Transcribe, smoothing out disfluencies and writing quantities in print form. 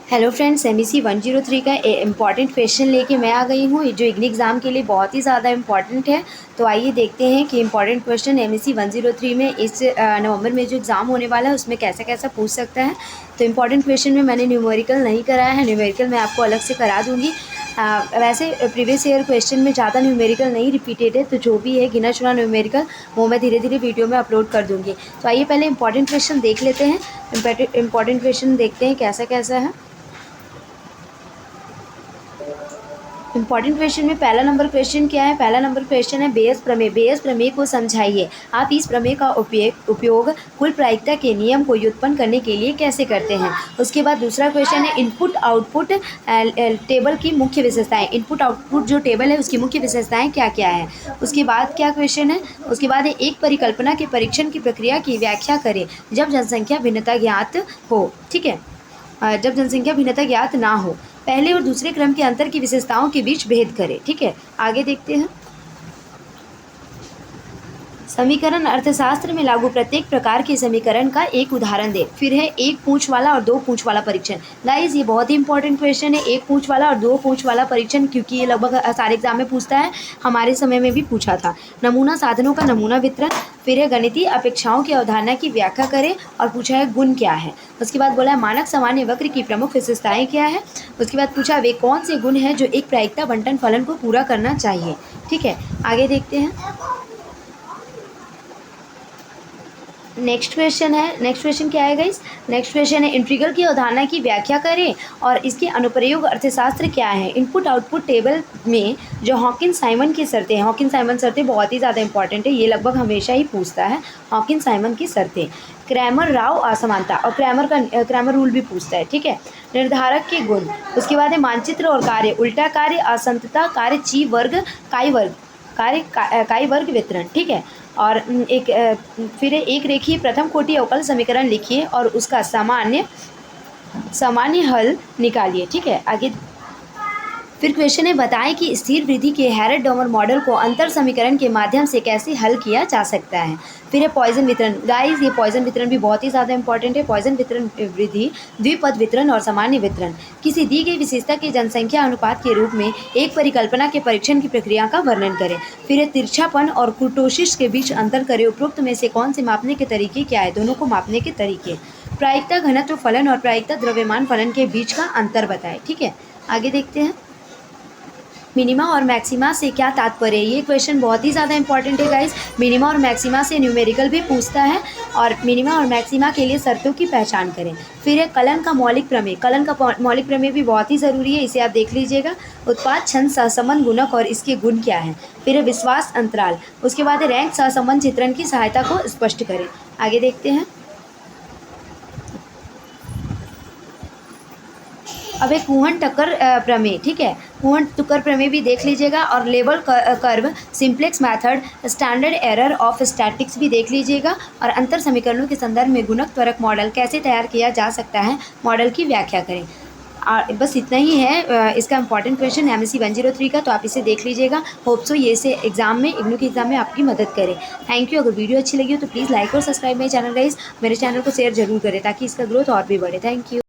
Hello friends, MEC 103 का important question लेके मैं आ गई हूँ जो इग्नी एग्ज़ाम के लिए बहुत ही ज़्यादा इम्पॉर्टेंट है। तो आइए देखते हैं कि इम्पॉर्टेंट क्वेश्चन एमईसी 103 में इस नवंबर में जो एग्ज़ाम होने वाला है उसमें कैसा कैसा पूछ सकता है। तो इम्पॉर्टेंट क्वेश्चन में मैंने न्यूमेरिकल नहीं कराया है, न्यूमेरिकल मैं आपको अलग से करा दूँगी। वैसे प्रीवियस ईयर क्वेश्चन में ज़्यादा न्यूमेरिकल नहीं रिपीटेड है, तो जो भी है गिना चुना न्यूमेरिकल वो मैं धीरे धीरे वीडियो में अपलोड कर दूँगी। तो आइए पहले इंपॉर्टेंट क्वेश्चन देख लेते हैं। इंपॉर्टेंट क्वेश्चन देखते हैं कैसा कैसा है। इंपॉर्टेंट क्वेश्चन में पहला नंबर क्वेश्चन क्या है? पहला नंबर क्वेश्चन है बेयस प्रमेय। बेयस प्रमेय को समझाइए। आप इस प्रमेय का उपयोग कुल प्रायिकता के नियम को व्युत्पन्न करने के लिए कैसे करते हैं? उसके बाद दूसरा क्वेश्चन है इनपुट आउटपुट टेबल की मुख्य विशेषताएं। इनपुट आउटपुट जो टेबल है उसकी मुख्य विशेषताएं क्या क्या है? उसके बाद क्या क्वेश्चन है? उसके बाद है एक परिकल्पना के परीक्षण की प्रक्रिया की व्याख्या करें जब जनसंख्या भिन्नता ज्ञात हो। ठीक है, जब जनसंख्या भिन्नता ज्ञात ना हो। पहले और दूसरे क्रम के अंतर की विशेषताओं के बीच भेद करें। ठीक है, आगे देखते हैं। समीकरण अर्थशास्त्र में लागू प्रत्येक प्रकार के समीकरण का एक उदाहरण दे। फिर है एक पूंछ वाला और दो पूंछ वाला परीक्षण। गाइस ये बहुत ही इंपॉर्टेंट क्वेश्चन है, एक पूंछ वाला और दो पूंछ वाला परीक्षण, क्योंकि ये लगभग सारे एग्जाम में पूछता है, हमारे समय में भी पूछा था। नमूना साधनों का नमूना वितरण। फिर है गणितीय अपेक्षाओं की अवधारणा की व्याख्या करें और पूछा है गुण क्या है। उसके बाद बोला है मानक सामान्य वक्र की प्रमुख विशेषताएं क्या है। उसके बाद पूछा वे कौन से गुण हैं जो एक प्रायिकता बंटन फलन को पूरा करना चाहिए। ठीक है, आगे देखते हैं। नेक्स्ट क्वेश्चन क्या है गाइस? नेक्स्ट क्वेश्चन है इंटीग्रल की अवधारणा की व्याख्या करें और इसके अनुप्रयोग अर्थशास्त्र क्या है। इनपुट आउटपुट टेबल में जो हॉकिंस साइमन की शर्तें हैं, हॉकिंस साइमन शर्तें बहुत ही ज़्यादा इंपॉर्टेंट है, ये लगभग हमेशा ही पूछता है। हॉकिंस साइमन की शर्तें, क्रैमर राव असमानता और क्रैमर रूल भी पूछता है। ठीक है, निर्धारक के गुण। उसके बाद है मानचित्र और कार्य, उल्टा कार्य, असंतता कार्य, ची वर्ग, काई वर्ग वितरण। ठीक है, और फिर एक रेखीय प्रथम कोटि अवकल समीकरण लिखिए और उसका सामान्य हल निकालिए। ठीक है, आगे फिर क्वेश्चन है बताएं कि स्थिर वृद्धि के हैरट-डॉमर मॉडल को अंतर समीकरण के माध्यम से कैसे हल किया जा सकता है। फिर है पॉइसन वितरण। गाइस ये पॉइसन वितरण भी बहुत ही ज़्यादा इंपॉर्टेंट है। पॉइसन वितरण वृद्धि, द्विपद वितरण और सामान्य वितरण। किसी दी गई विशेषता के जनसंख्या अनुपात के रूप में एक परिकल्पना के परीक्षण की प्रक्रिया का वर्णन करें। फिर है तिरछापन और कुर्टोसिस के बीच अंतर करें। उपरोक्त में से कौन से मापने के तरीके क्या है? दोनों को मापने के तरीके। प्रायिकता घनत्व फलन और प्रायिकता द्रव्यमान फलन के बीच का अंतर बताएं। ठीक है, आगे देखते हैं। मिनिमा और मैक्सिमा से क्या तात्पर्य है? ये क्वेश्चन बहुत ही ज़्यादा इंपॉर्टेंट है गाइस। मिनिमा और मैक्सिमा से न्यूमेरिकल भी पूछता है और मिनिमा और मैक्सिमा के लिए शर्तों की पहचान करें। फिर है कलन का मौलिक प्रमेय। कलन का मौलिक प्रमेय भी बहुत ही ज़रूरी है, इसे आप देख लीजिएगा। उत्पाद छंद सहसंबंध गुणक और इसके गुण क्या हैं। फिर है विश्वास अंतराल। उसके बाद है रैंक सहसंबंध चित्रण की सहायता को स्पष्ट करें। आगे देखते हैं। अब एक कुहन टक्कर प्रमेय। ठीक है, कुहन टक्कर प्रमेय भी देख लीजिएगा और level curve, simplex method, standard error of statics भी देख लीजिएगा और अंतर समीकरणों के संदर्भ में गुणक त्वरक मॉडल कैसे तैयार किया जा सकता है, मॉडल की व्याख्या करें। बस इतना ही है इसका इंपॉर्टेंट क्वेश्चन एमएससी 103 का, तो आप इसे देख लीजिएगा। होप सो ये से एग्जाम में, इग्नू के एग्जाम में आपकी मदद करे। Thank you. अगर वीडियो अच्छी लगी हो तो प्लीज़ लाइक और सब्सक्राइब मेरे चैनल गाइस, मेरे चैनल को शेयर जरूर करें ताकि इसका ग्रोथ और भी बढ़े। Thank you.